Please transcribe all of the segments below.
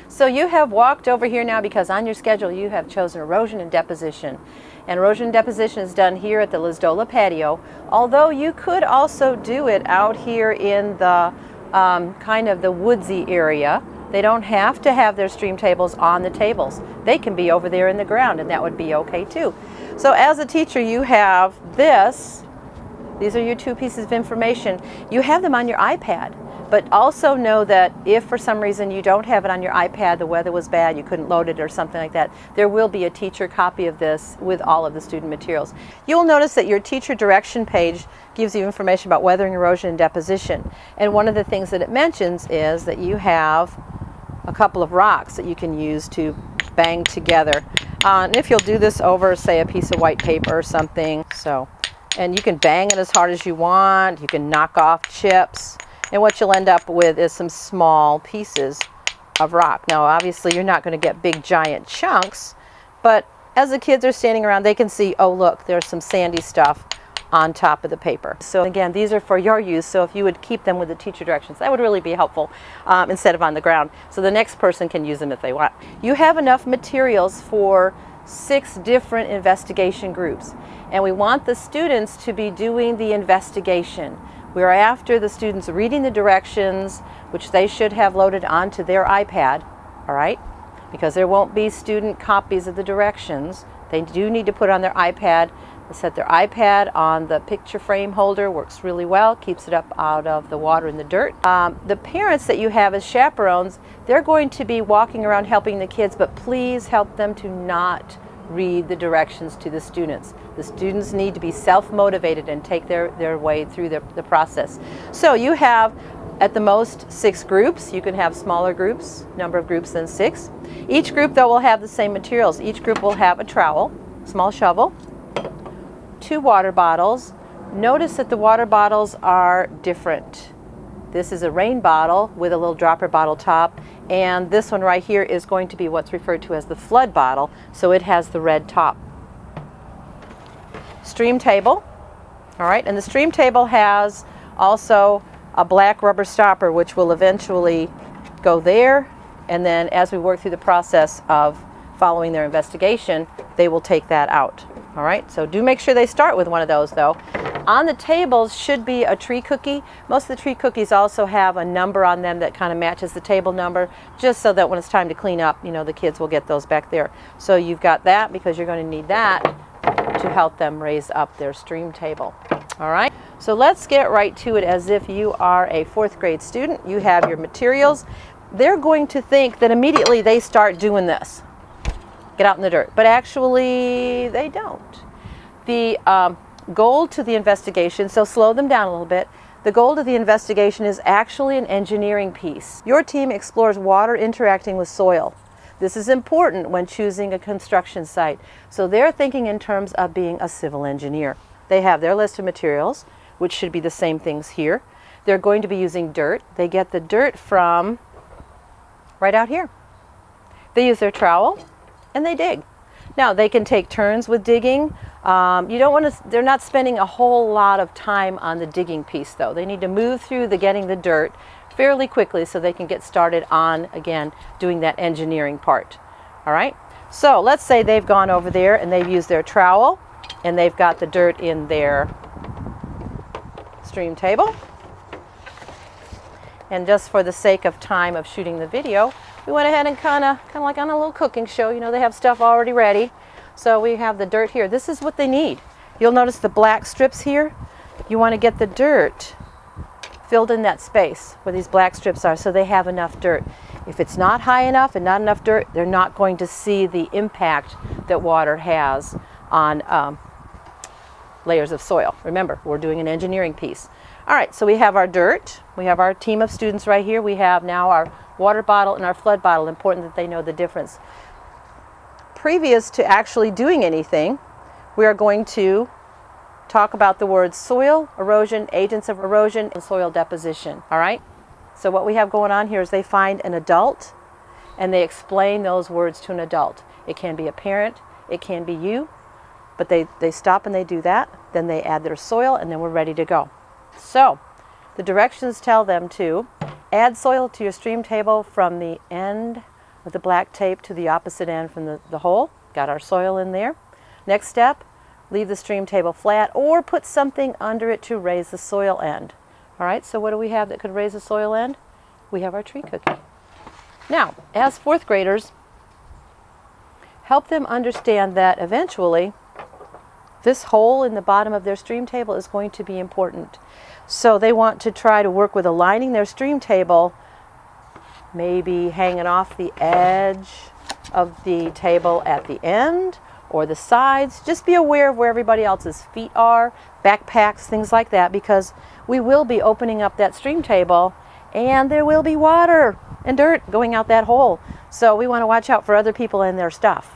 So you have walked over here now because on your schedule you have chosen erosion and deposition. And erosion and deposition is done here at the Lisdola patio, although you could also do it out here in the kind of the woodsy area. They don't have to have their stream tables on the tables. They can be over there in the ground, and that would be okay too. So as a teacher, you have this. These are your two pieces of information. You have them on your iPad, but also know that if for some reason you don't have it on your iPad, the weather was bad, you couldn't load it or something like that, there will be a teacher copy of this with all of the student materials. You'll notice that your teacher direction page gives you information about weathering, erosion, and deposition. And one of the things that it mentions is that you have a couple of rocks that you can use to bang together. And if you'll do this over, say, a piece of white paper or something, and you can bang it as hard as you want, you can knock off chips, and what you'll end up with is some small pieces of rock. Now obviously you're not going to get big giant chunks, but as the kids are standing around they can see, oh look, there's some sandy stuff on top of the paper. So again, these are for your use, so if you would keep them with the teacher directions, that would really be helpful instead of on the ground, so the next person can use them if they want. You have enough materials for 6 different investigation groups, and we want the students to be doing the investigation. We're after the students reading the directions, which they should have loaded onto their iPad, all right? Because there won't be student copies of the directions. They do need to put on their iPad. Set their iPad on the picture frame holder, works really well, keeps it up out of the water and the dirt. The parents that you have as chaperones, they're going to be walking around helping the kids, but please help them to not read the directions to the students. The students need to be self-motivated and take their way through the process. So you have at the most 6 groups. You can have smaller groups, number of groups than 6. Each group though will have the same materials. Each group will have a trowel, small shovel, 2 water bottles. Notice that the water bottles are different. This is a rain bottle with a little dropper bottle top, and this one right here is going to be what's referred to as the flood bottle, so it has the red top. Stream table, all right, and the stream table has also a black rubber stopper which will eventually go there, and then as we work through the process of following their investigation, they will take that out. All right, so do make sure they start with one of those though. On the tables should be a tree cookie. Most of the tree cookies also have a number on them that kind of matches the table number, just so that when it's time to clean up, you know, the kids will get those back there. So you've got that because you're going to need that to help them raise up their stream table. All right, so let's get right to it as if you are a 4th grade student. You have your materials. They're going to think that immediately they start doing this. Get out in the dirt, but actually they don't. The goal to the investigation, so slow them down a little bit, the goal to the investigation is actually an engineering piece. Your team explores water interacting with soil. This is important when choosing a construction site. So they're thinking in terms of being a civil engineer. They have their list of materials, which should be the same things here. They're going to be using dirt. They get the dirt from right out here. They use their trowel and they dig. Now they can take turns with digging. They're not spending a whole lot of time on the digging piece though. They need to move through getting the dirt fairly quickly so they can get started on, again, doing that engineering part. All right, so let's say they've gone over there and they've used their trowel and they've got the dirt in their stream table. And just for the sake of time of shooting the video, we went ahead and kind of like on a little cooking show, you know, they have stuff already ready. So we have the dirt here. This is what they need. You'll notice the black strips here. You want to get the dirt filled in that space where these black strips are so they have enough dirt. If it's not high enough and not enough dirt, they're not going to see the impact that water has on layers of soil. Remember, we're doing an engineering piece. All right, so we have our dirt. We have our team of students right here. We have now our water bottle and our flood bottle. Important that they know the difference. Previous to actually doing anything, we are going to talk about the words soil erosion, agents of erosion, and soil deposition. All right? So what we have going on here is they find an adult and they explain those words to an adult. It can be a parent, it can be you, but they stop and they do that. Then they add their soil and then we're ready to go. So the directions tell them to add soil to your stream table from the end with the black tape to the opposite end from the hole. Got our soil in there. Next step, leave the stream table flat or put something under it to raise the soil end. All right, so what do we have that could raise the soil end? We have our tree cookie. Now, as fourth graders, help them understand that eventually this hole in the bottom of their stream table is going to be important. So they want to try to work with aligning their stream table, maybe hanging off the edge of the table at the end or the sides. Just be aware of where everybody else's feet are, backpacks, things like that, because we will be opening up that stream table and there will be water and dirt going out that hole. So we want to watch out for other people and their stuff.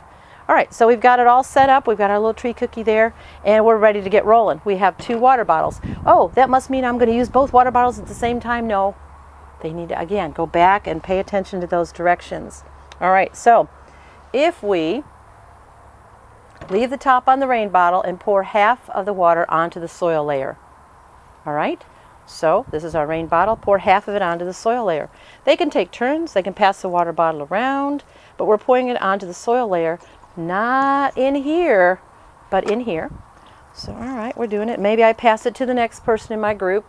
All right, so we've got it all set up. We've got our little tree cookie there, and we're ready to get rolling. We have 2 water bottles. Oh, that must mean I'm going to use both water bottles at the same time. No, they need to, again, go back and pay attention to those directions. All right, so if we leave the top on the rain bottle and pour half of the water onto the soil layer. All right, so this is our rain bottle. Pour half of it onto the soil layer. They can take turns. They can pass the water bottle around, but we're pouring it onto the soil layer. Not in here, but in here. So, all right, we're doing it. Maybe I pass it to the next person in my group.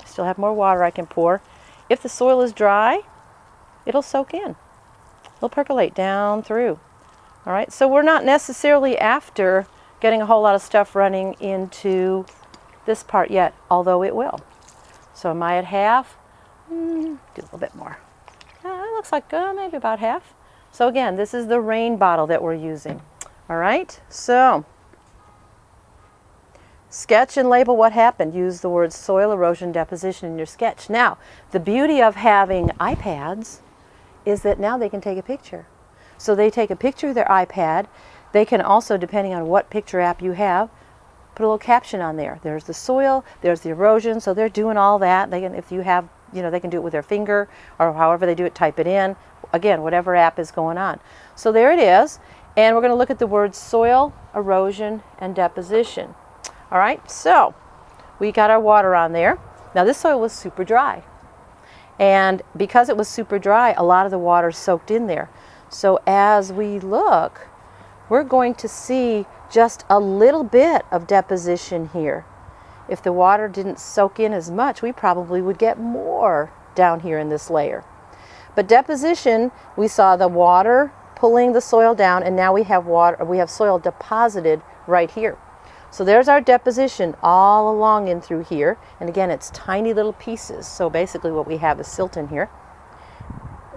I still have more water I can pour. If the soil is dry, it'll soak in. It'll percolate down through. All right, so we're not necessarily after getting a whole lot of stuff running into this part yet, although it will. So am I at half? Do a little bit more. It looks like maybe about half. So again, this is the rain bottle that we're using. All right, so sketch and label what happened. Use the words soil erosion deposition in your sketch. Now, the beauty of having iPads is that now they can take a picture. So they take a picture of their iPad. They can also, depending on what picture app you have, put a little caption on there. There's the soil, there's the erosion, so they're doing all that. They can, if you have, they can do it with their finger or however they do it, type it in. Again, whatever app is going on. So there it is, and we're going to look at the words soil, erosion, and deposition. All right, so we got our water on there. Now this soil was super dry, and because it was super dry, a lot of the water soaked in there. So as we look, we're going to see just a little bit of deposition here. If the water didn't soak in as much, we probably would get more down here in this layer. But deposition, we saw the water pulling the soil down, and now we have soil deposited right here. So there's our deposition all along in through here. And again, it's tiny little pieces. So basically what we have is silt in here.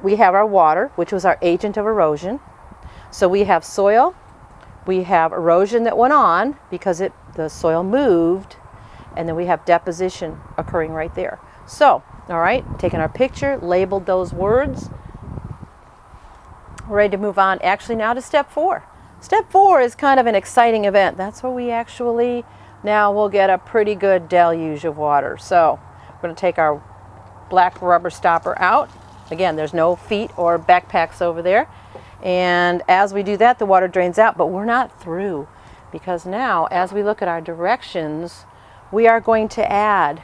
We have our water, which was our agent of erosion. So we have soil, we have erosion that went on because the soil moved, and then we have deposition occurring right there. So, all right, taking our picture, labeled those words. We're ready to move on actually now to step 4. Step 4 is kind of an exciting event. That's where we actually, now we'll get a pretty good deluge of water. So we're going to take our black rubber stopper out. Again, there's no feet or backpacks over there. And as we do that, the water drains out, but we're not through, because now as we look at our directions, we are going to add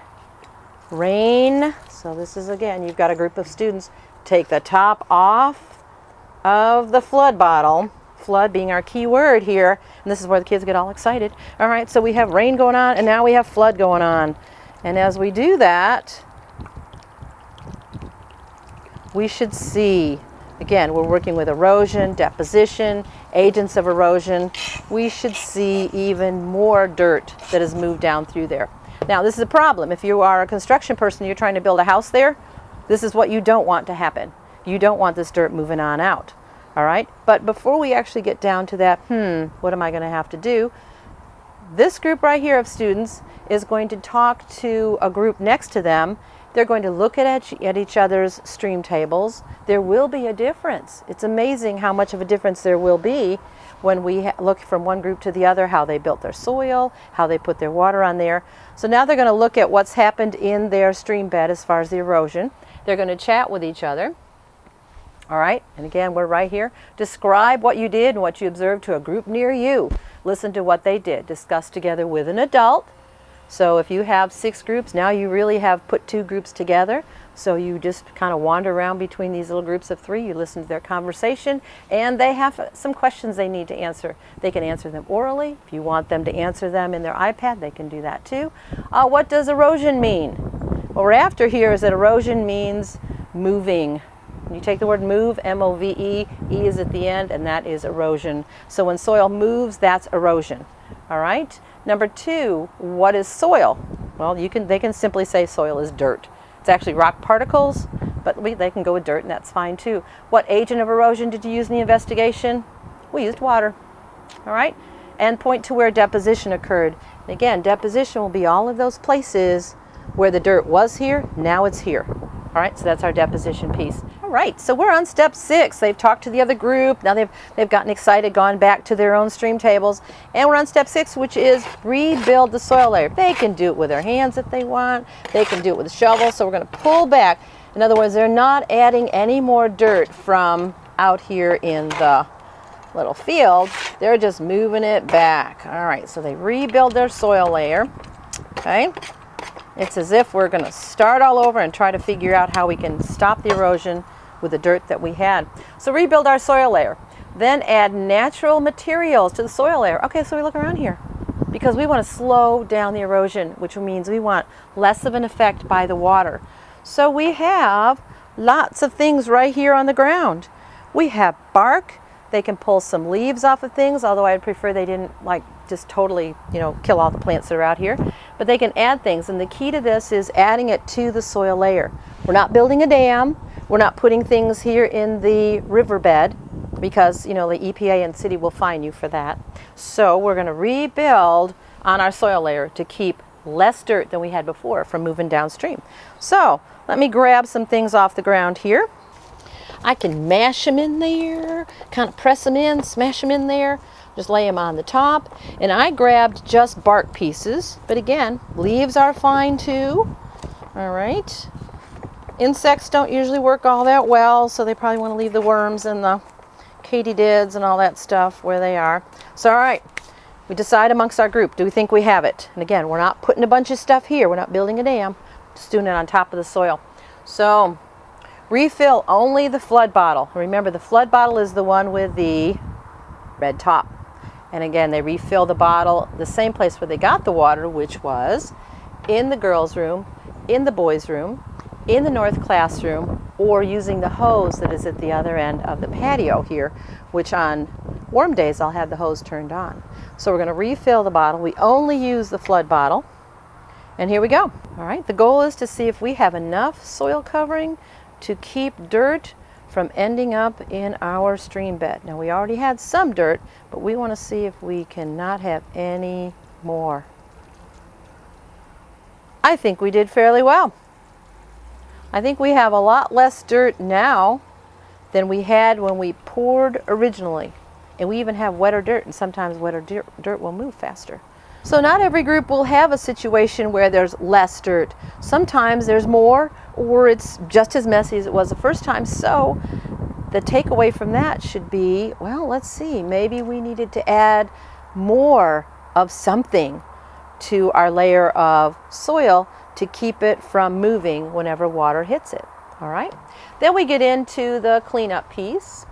rain. So this is, again, you've got a group of students. Take the top off of the flood bottle, flood being our key word here, and this is where the kids get all excited. All right, so we have rain going on, and now we have flood going on. And as we do that, we should see, again, we're working with erosion, deposition, agents of erosion. We should see even more dirt that has moved down through there. Now, this is a problem. If you are a construction person, you're trying to build a house there, this is what you don't want to happen. You don't want this dirt moving on out. All right? But before we actually get down to that, what am I going to have to do? This group right here of students is going to talk to a group next to them. They're going to look at each other's stream tables. There will be a difference. It's amazing how much of a difference there will be when we look from one group to the other, how they built their soil, how they put their water on there. So now they're going to look at what's happened in their stream bed as far as the erosion. They're going to chat with each other. All right, and again, we're right here. Describe what you did and what you observed to a group near you. Listen to what they did. Discuss together with an adult. So if you have 6 groups, now you really have put 2 groups together. So you just kind of wander around between these little groups of 3, you listen to their conversation, and they have some questions they need to answer. They can answer them orally. If you want them to answer them in their iPad, they can do that too. What does erosion mean? What we're after here is that erosion means moving. When you take the word move, M-O-V-E, E is at the end, and that is erosion. So when soil moves, that's erosion. All right? Number 2, what is soil? Well, they can simply say soil is dirt. It's actually rock particles, but they can go with dirt, and that's fine too. What agent of erosion did you use in the investigation? We used water. All right? And point to where deposition occurred. And again, deposition will be all of those places where the dirt was here, now it's here. All right, so that's our deposition piece. All right, so we're on step 6. They've talked to the other group. Now they've gotten excited, gone back to their own stream tables. And we're on step 6, which is rebuild the soil layer. They can do it with their hands if they want. They can do it with a shovel. So we're going to pull back. In other words, they're not adding any more dirt from out here in the little field. They're just moving it back. All right, so they rebuild their soil layer. Okay. It's as if we're going to start all over and try to figure out how we can stop the erosion with the dirt that we had. So rebuild our soil layer. Then add natural materials to the soil layer. Okay, so we look around here because we want to slow down the erosion, which means we want less of an effect by the water. So we have lots of things right here on the ground. We have bark. They can pull some leaves off of things, although I'd prefer they didn't just totally, kill all the plants that are out here. But they can add things, and the key to this is adding it to the soil layer. We're not building a dam. We're not putting things here in the riverbed because, the EPA and city will fine you for that. So we're going to rebuild on our soil layer to keep less dirt than we had before from moving downstream. So let me grab some things off the ground here. I can mash them in there, kind of press them in, smash them in there. Just lay them on the top. And I grabbed just bark pieces, but again, leaves are fine too. All right. Insects don't usually work all that well, so they probably want to leave the worms and the katydids and all that stuff where they are. So all right, we decide amongst our group, do we think we have it? And again, we're not putting a bunch of stuff here. We're not building a dam, just doing it on top of the soil. So refill only the flood bottle. Remember, the flood bottle is the one with the red top. And again, they refill the bottle the same place where they got the water, which was in the girls' room, in the boys' room, in the north classroom, or using the hose that is at the other end of the patio here, which on warm days I'll have the hose turned on. So we're going to refill the bottle. We only use the flood bottle. And here we go. All right, the goal is to see if we have enough soil covering to keep dirt from ending up in our stream bed. Now we already had some dirt, but we want to see if we cannot have any more. I think we did fairly well. I think we have a lot less dirt now than we had when we poured originally. And we even have wetter dirt, and sometimes wetter dirt will move faster. So not every group will have a situation where there's less dirt. Sometimes there's more, or it's just as messy as it was the first time. So the takeaway from that should be, well, let's see, maybe we needed to add more of something to our layer of soil to keep it from moving whenever water hits it. All right. Then we get into the cleanup piece.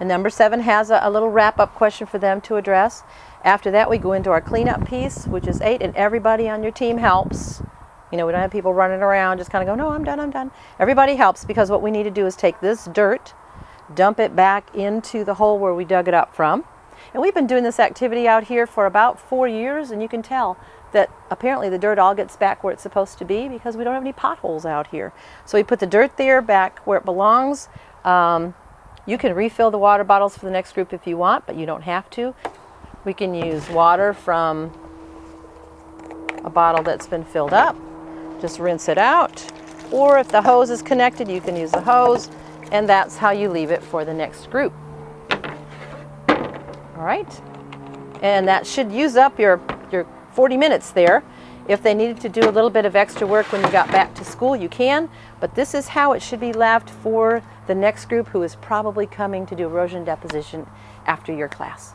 And number 7 has a little wrap-up question for them to address. After that, we go into our cleanup piece, which is 8, and everybody on your team helps. We don't have people running around just kind of go, no, I'm done, I'm done. Everybody helps, because what we need to do is take this dirt, dump it back into the hole where we dug it up from. And we've been doing this activity out here for about 4 years, and you can tell that apparently the dirt all gets back where it's supposed to be because we don't have any potholes out here. So we put the dirt there back where it belongs. You can refill the water bottles for the next group if you want, but you don't have to. We can use water from a bottle that's been filled up. Just rinse it out. Or if the hose is connected, you can use the hose, and that's how you leave it for the next group. All right. And that should use up your 40 minutes there. If they needed to do a little bit of extra work when you got back to school, you can, but this is how it should be left for the next group who is probably coming to do erosion deposition after your class.